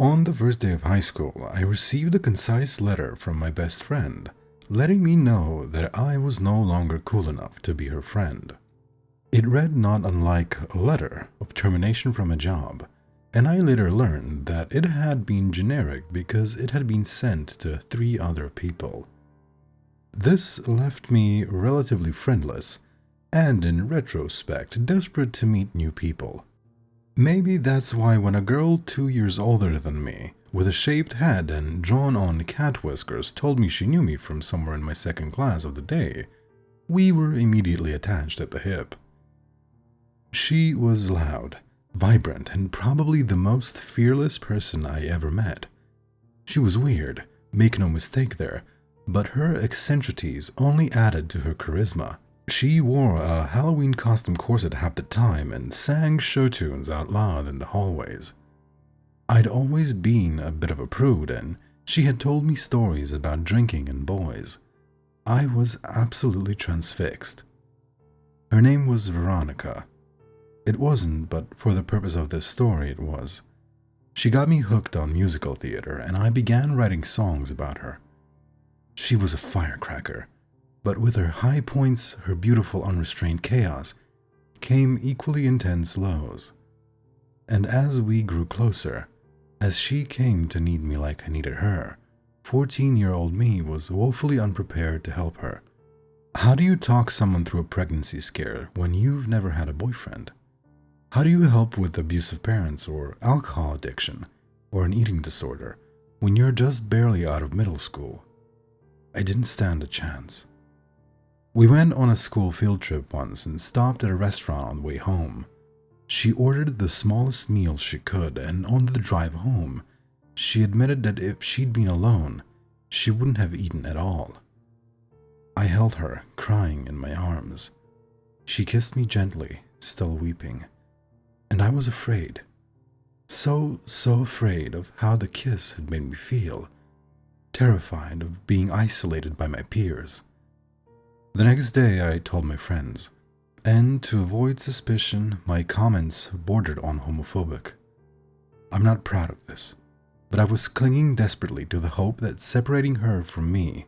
On the first day of high school, I received a concise letter from my best friend, letting me know that I was no longer cool enough to be her friend. It read not unlike a letter of termination from a job, and I later learned that it had been generic because it had been sent to 3 other people. This left me relatively friendless, and in retrospect, desperate to meet new people. Maybe that's why when a girl 2 years older than me, with a shaved head and drawn-on cat whiskers, told me she knew me from somewhere in my second class of the day, we were immediately attached at the hip. She was loud, vibrant, and probably the most fearless person I ever met. She was weird, make no mistake there, but her eccentricities only added to her charisma. She wore a Halloween costume corset half the time and sang show tunes out loud in the hallways. I'd always been a bit of a prude, and she had told me stories about drinking and boys. I was absolutely transfixed. Her name was Veronica. It wasn't, but for the purpose of this story it was. She got me hooked on musical theater, and I began writing songs about her. She was a firecracker, but with her high points, her beautiful unrestrained chaos, came equally intense lows. And as we grew closer, as she came to need me like I needed her, 14-year-old me was woefully unprepared to help her. How do you talk someone through a pregnancy scare when you've never had a boyfriend? How do you help with abusive parents or alcohol addiction or an eating disorder when you're just barely out of middle school? I didn't stand a chance. We went on a school field trip once and stopped at a restaurant on the way home. She ordered the smallest meal she could, and on the drive home, she admitted that if she'd been alone, she wouldn't have eaten at all. I held her, crying, in my arms. She kissed me gently, still weeping, and I was afraid. So afraid of how the kiss had made me feel, terrified of being isolated by my peers. The next day I told my friends, and to avoid suspicion, my comments bordered on homophobic. I'm not proud of this, but I was clinging desperately to the hope that separating her from me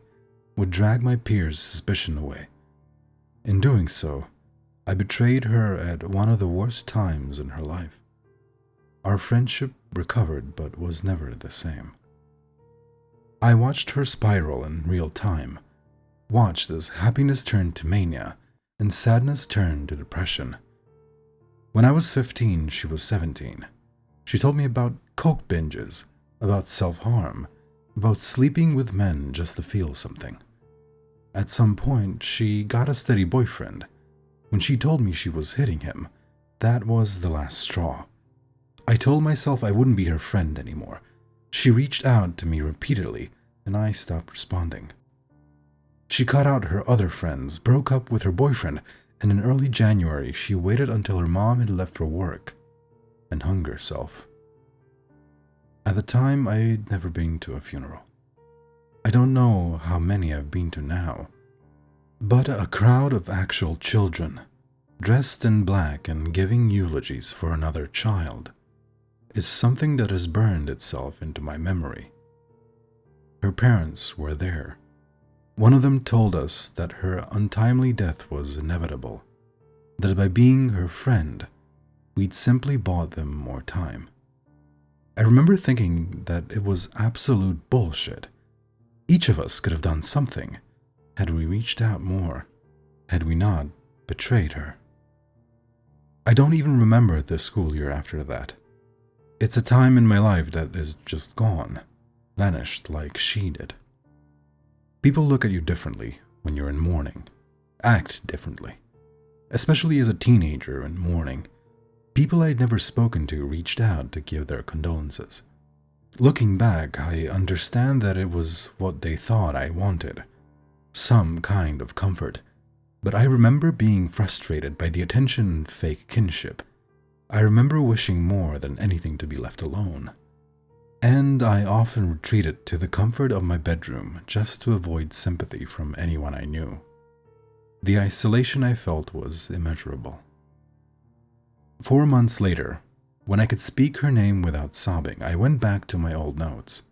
would drag my peers' suspicion away. In doing so, I betrayed her at one of the worst times in her life. Our friendship recovered but was never the same. I watched her spiral in real time, watched as happiness turned to mania and sadness turned to depression. When I was 15, she was 17. She told me about coke binges, about self-harm, about sleeping with men just to feel something. At some point, she got a steady boyfriend. When she told me she was hitting him, that was the last straw. I told myself I wouldn't be her friend anymore. She reached out to me repeatedly, and I stopped responding. She cut out her other friends, broke up with her boyfriend, and in early January she waited until her mom had left for work and hung herself. At the time, I'd never been to a funeral. I don't know how many I've been to now, but a crowd of actual children, dressed in black and giving eulogies for another child, is something that has burned itself into my memory. Her parents were there. One of them told us that her untimely death was inevitable, that by being her friend, we'd simply bought them more time. I remember thinking that it was absolute bullshit. Each of us could have done something, had we reached out more, had we not betrayed her. I don't even remember the school year after that. It's a time in my life that is just gone, vanished like she did. People look at you differently when you're in mourning, act differently. Especially as a teenager in mourning, people I'd never spoken to reached out to give their condolences. Looking back, I understand that it was what they thought I wanted, some kind of comfort, but I remember being frustrated by the attention and fake kinship. I remember wishing more than anything to be left alone. And I often retreated to the comfort of my bedroom just to avoid sympathy from anyone I knew. The isolation I felt was immeasurable. 4 months later, When I could speak her name without sobbing, I went back to my old notes.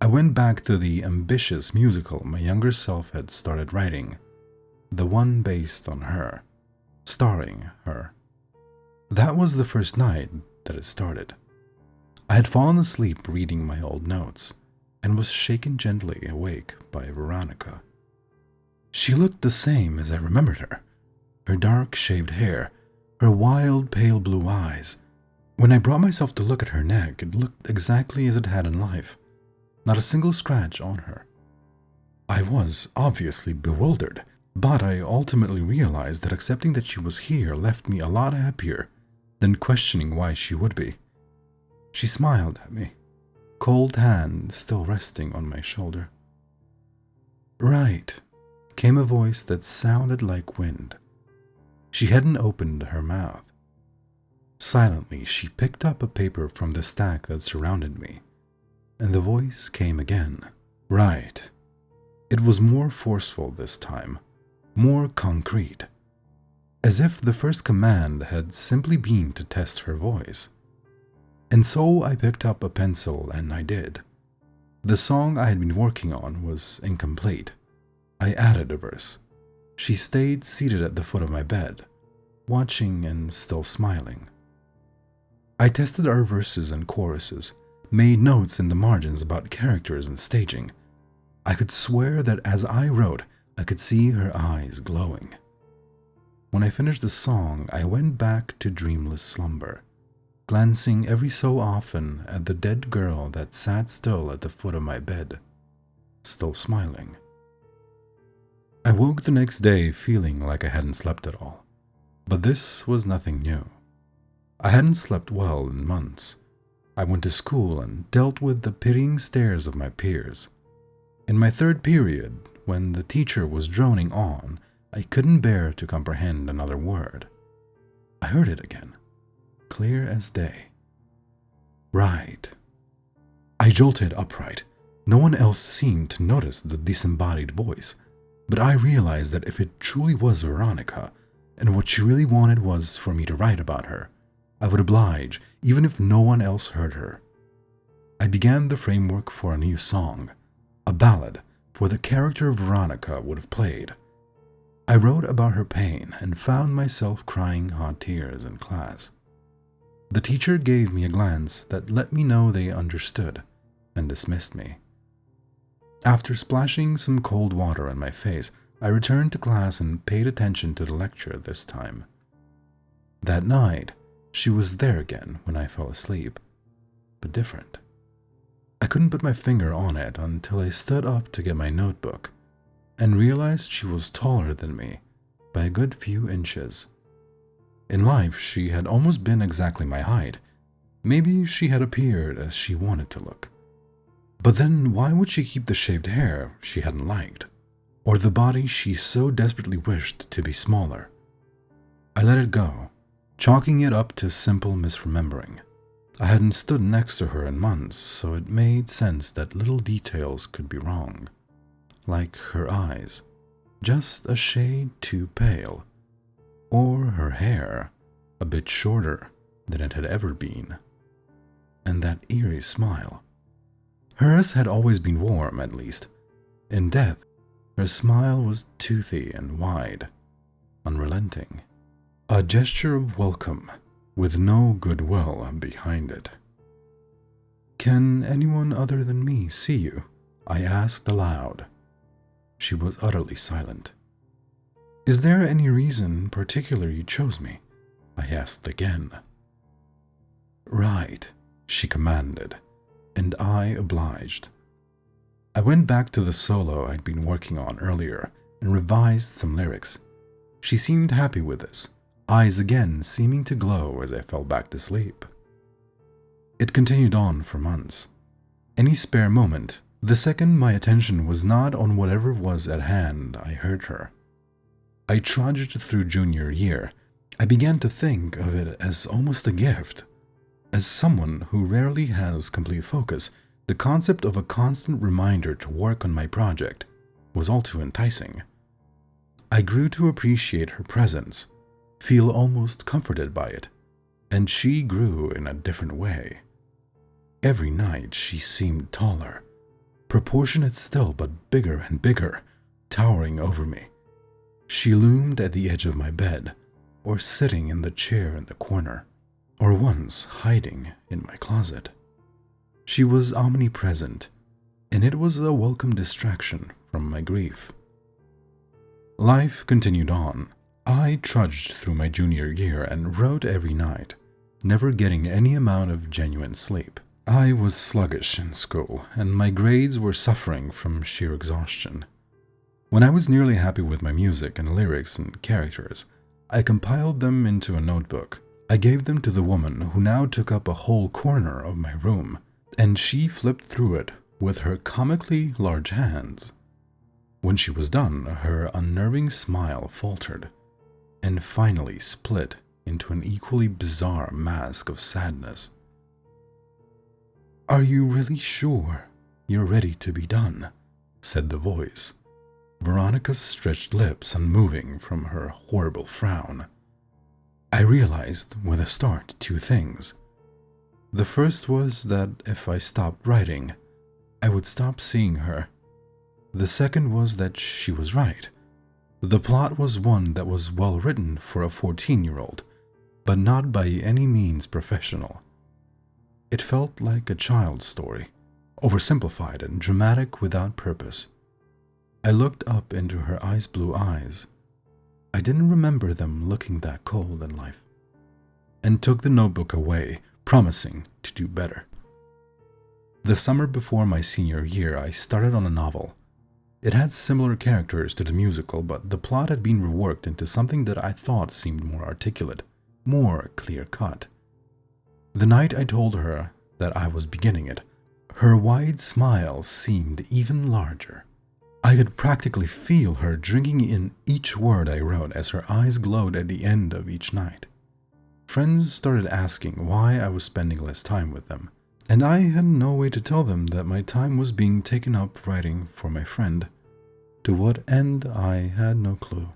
I went back to the ambitious musical my younger self had started writing, the one based on her, starring her. That was the first night that it started. I had fallen asleep reading my old notes and was shaken gently awake by Veronica. She looked the same as I remembered her. Her dark shaved hair, her wild pale blue eyes. When I brought myself to look at her neck, it looked exactly as it had in life. Not a single scratch on her. I was obviously bewildered, but I ultimately realized that accepting that she was here left me a lot happier than questioning why she would be. She smiled at me, cold hand still resting on my shoulder. "Right," came a voice that sounded like wind. She hadn't opened her mouth. Silently, she picked up a paper from the stack that surrounded me, and the voice came again. "Right." It was more forceful this time, more concrete, as if the first command had simply been to test her voice. And so I picked up a pencil and I did. The song I had been working on was incomplete. I added a verse. She stayed seated at the foot of my bed, watching and still smiling. I tested our verses and choruses, made notes in the margins about characters and staging. I could swear that as I wrote, I could see her eyes glowing. When I finished the song, I went back to dreamless slumber, glancing every so often at the dead girl that sat still at the foot of my bed, still smiling. I woke the next day feeling like I hadn't slept at all, but this was nothing new. I hadn't slept well in months. I went to school and dealt with the pitying stares of my peers. In my third period, when the teacher was droning on, I couldn't bear to comprehend another word. I heard it again, clear as day. "Right." I jolted upright. No one else seemed to notice the disembodied voice, but I realized that if it truly was Veronica, and what she really wanted was for me to write about her, I would oblige, even if no one else heard her. I began the framework for a new song, a ballad for the character Veronica would have played. I wrote about her pain and found myself crying hot tears in class. The teacher gave me a glance that let me know they understood and dismissed me. After splashing some cold water on my face, I returned to class and paid attention to the lecture this time. That night, she was there again when I fell asleep, but different. I couldn't put my finger on it until I stood up to get my notebook and realized she was taller than me by a good few inches. In life, she had almost been exactly my height. Maybe she had appeared as she wanted to look. But then why would she keep the shaved hair she hadn't liked, or the body she so desperately wished to be smaller? I let it go, chalking it up to simple misremembering. I hadn't stood next to her in months, so it made sense that little details could be wrong. Like her eyes, just a shade too pale, or her hair, a bit shorter than it had ever been, and that eerie smile. Hers had always been warm, at least. In death, her smile was toothy and wide, unrelenting. A gesture of welcome, with no goodwill behind it. "Can anyone other than me see you?" I asked aloud. She was utterly silent. "Is there any reason particular you chose me?" I asked again. "Right," she commanded, and I obliged. I went back to the solo I'd been working on earlier and revised some lyrics. She seemed happy with this, eyes again seeming to glow as I fell back to sleep. It continued on for months. Any spare moment, the second my attention was not on whatever was at hand, I heard her. I trudged through junior year. I began to think of it as almost a gift. As someone who rarely has complete focus, the concept of a constant reminder to work on my project was all too enticing. I grew to appreciate her presence, feel almost comforted by it. and she grew in a different way. Every night she seemed taller, proportionate still but bigger and bigger, towering over me. She loomed at the edge of my bed, or sitting in the chair in the corner, or once hiding in my closet. She was omnipresent, and it was a welcome distraction from my grief. Life continued on. I trudged through my junior year and wrote every night, never getting any amount of genuine sleep. I was sluggish in school, and my grades were suffering from sheer exhaustion. When I was nearly happy with my music and lyrics and characters, I compiled them into a notebook. I gave them to the woman who now took up a whole corner of my room, and she flipped through it with her comically large hands. When she was done, her unnerving smile faltered, and finally split into an equally bizarre mask of sadness. "Are you really sure you're ready to be done?" said the voice, Veronica's stretched lips unmoving from her horrible frown. I realized with a start 2 things. The first was that if I stopped writing, I would stop seeing her. The second was that she was right. The plot was one that was well written for a 14-year-old, but not by any means professional. It felt like a child's story, oversimplified and dramatic without purpose. I looked up into her ice blue eyes. I didn't remember them looking that cold in life, and took the notebook away, promising to do better. The summer before my senior year, I started on a novel. It had similar characters to the musical, but the plot had been reworked into something that I thought seemed more articulate, more clear-cut. The night I told her that I was beginning it, her wide smile seemed even larger. I could practically feel her drinking in each word I wrote as her eyes glowed at the end of each night. Friends started asking why I was spending less time with them, and I had no way to tell them that my time was being taken up writing for my friend. To what end, I had no clue.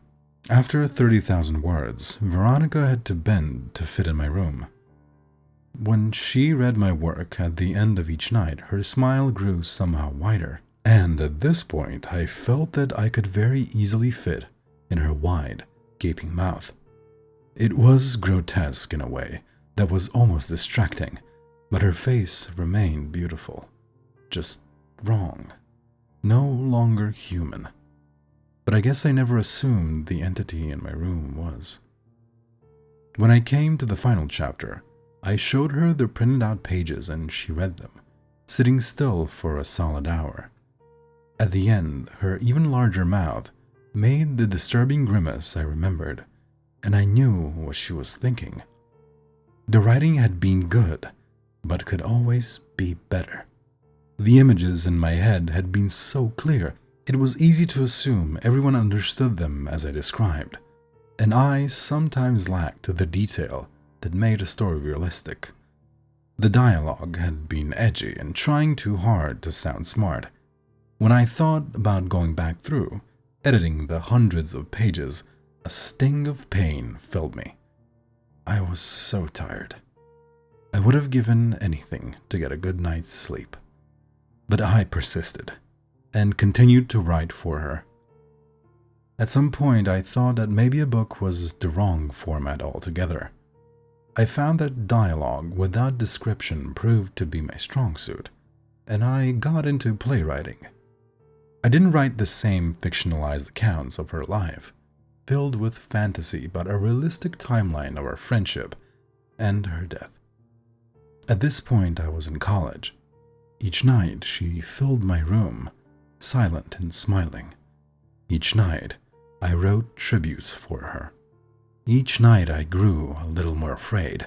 After 30,000 words, Veronica had to bend to fit in my room. When she read my work at the end of each night, her smile grew somehow wider. And at this point, I felt that I could very easily fit in her wide, gaping mouth. It was grotesque in a way that was almost distracting, but her face remained beautiful. Just wrong. No longer human. But I guess I never assumed the entity in my room was. When I came to the final chapter, I showed her the printed out pages and she read them, sitting still for a solid hour. At the end, her even larger mouth made the disturbing grimace I remembered, and I knew what she was thinking. The writing had been good, but could always be better. The images in my head had been so clear, it was easy to assume everyone understood them as I described, and I sometimes lacked the detail that made a story realistic. The dialogue had been edgy and trying too hard to sound smart. When I thought about going back through, editing the hundreds of pages, a sting of pain filled me. I was so tired. I would have given anything to get a good night's sleep. But I persisted, and continued to write for her. At some point, I thought that maybe a book was the wrong format altogether. I found that dialogue without description proved to be my strong suit, and I got into playwriting. I didn't write the same fictionalized accounts of her life, filled with fantasy but a realistic timeline of our friendship and her death. At this point, I was in college. Each night, she filled my room, silent and smiling. Each night, I wrote tributes for her. Each night, I grew a little more afraid.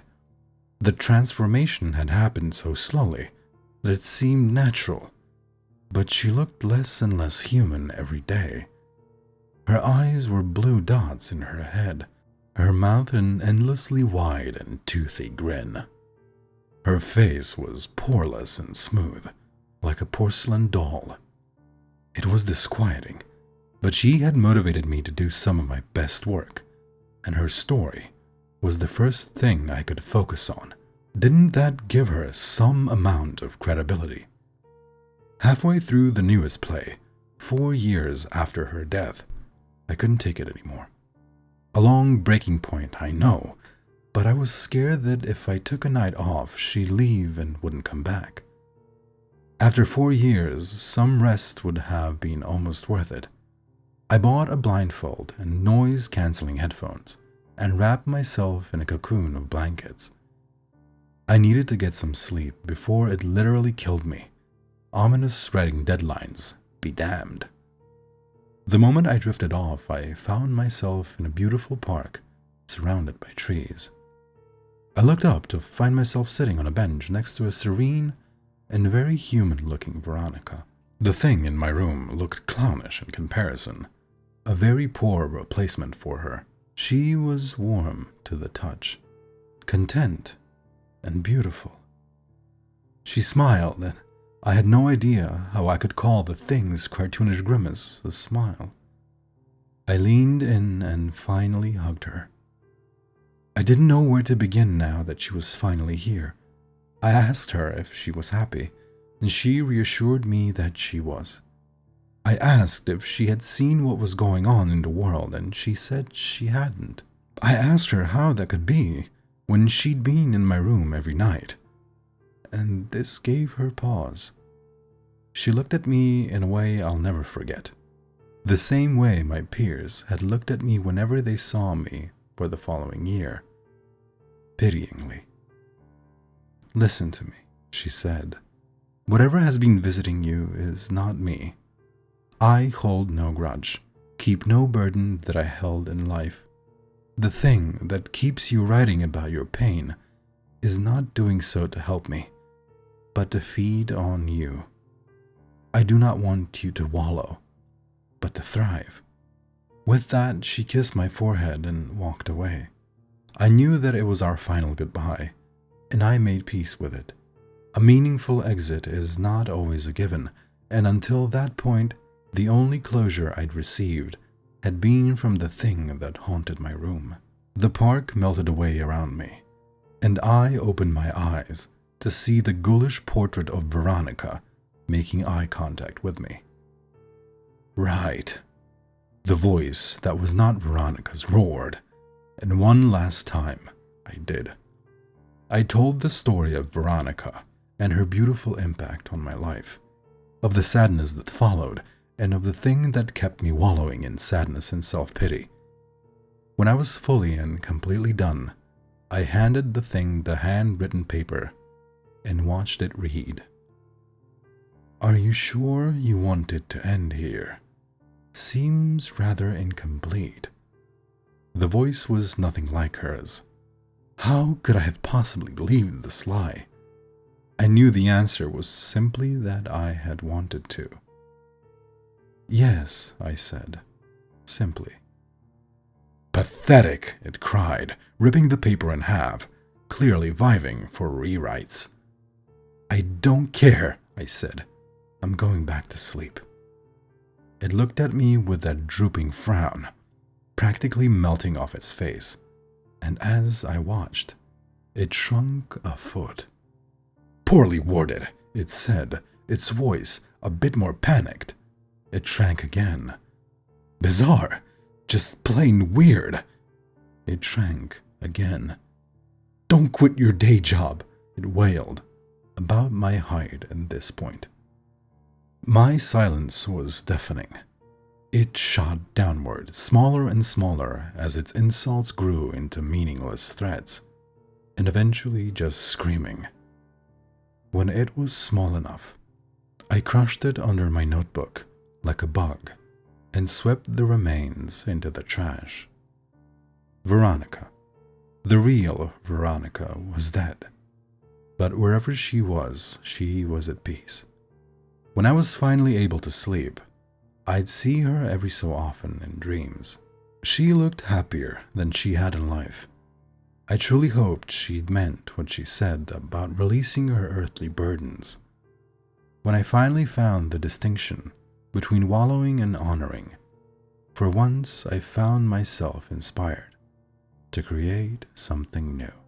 The transformation had happened so slowly that it seemed natural, but she looked less and less human every day. Her eyes were blue dots in her head, her mouth an endlessly wide and toothy grin. Her face was poreless and smooth, like a porcelain doll. It was disquieting, but she had motivated me to do some of my best work, and her story was the first thing I could focus on. Didn't that give her some amount of credibility? Halfway through the newest play, 4 years after her death, I couldn't take it anymore. A long breaking point, I know, but I was scared that if I took a night off, she'd leave and wouldn't come back. After 4 years, some rest would have been almost worth it. I bought a blindfold and noise-canceling headphones and wrapped myself in a cocoon of blankets. I needed to get some sleep before it literally killed me. Ominous writing deadlines, be damned. The moment I drifted off, I found myself in a beautiful park surrounded by trees. I looked up to find myself sitting on a bench next to a serene and very human-looking Veronica. The thing in my room looked clownish in comparison, a very poor replacement for her. She was warm to the touch, content, and beautiful. She smiled, and I had no idea how I could call the thing's cartoonish grimace a smile. I leaned in and finally hugged her. I didn't know where to begin now that she was finally here. I asked her if she was happy, and she reassured me that she was. I asked if she had seen what was going on in the world, and she said she hadn't. I asked her how that could be when she'd been in my room every night, and this gave her pause. She looked at me in a way I'll never forget, the same way my peers had looked at me whenever they saw me for the following year, pityingly. "Listen to me," she said. "Whatever has been visiting you is not me. I hold no grudge, keep no burden that I held in life. The thing that keeps you writing about your pain is not doing so to help me, but to feed on you. I do not want you to wallow, but to thrive." With that, she kissed my forehead and walked away. I knew that it was our final goodbye, and I made peace with it. A meaningful exit is not always a given, and until that point, the only closure I'd received had been from the thing that haunted my room. The park melted away around me, and I opened my eyes to see the ghoulish portrait of Veronica making eye contact with me. Right. The voice that was not Veronica's roared, and one last time I did. I told the story of Veronica and her beautiful impact on my life, of the sadness that followed, and of the thing that kept me wallowing in sadness and self-pity. When I was fully and completely done, I handed the thing the handwritten paper and watched it read. "Are you sure you want it to end here? Seems rather incomplete." The voice was nothing like hers. How could I have possibly believed this lie? I knew the answer was simply that I had wanted to. "Yes," I said, simply. "Pathetic," it cried, ripping the paper in half, clearly viving for rewrites. "I don't care," I said. "I'm going back to sleep." It looked at me with that drooping frown, practically melting off its face, and as I watched, it shrunk a foot. "Poorly worded," it said, its voice a bit more panicked. It shrank again. "Bizarre, just plain weird." It shrank again. "Don't quit your day job," it wailed, about my height at this point. My silence was deafening. It shot downward, smaller and smaller as its insults grew into meaningless threats, and eventually just screaming. When it was small enough, I crushed it under my notebook like a bug and swept the remains into the trash. Veronica, the real Veronica, was dead, but wherever she was at peace. When I was finally able to sleep, I'd see her every so often in dreams. She looked happier than she had in life. I truly hoped she'd meant what she said about releasing her earthly burdens. When I finally found the distinction between wallowing and honoring, for once I found myself inspired. to create something new.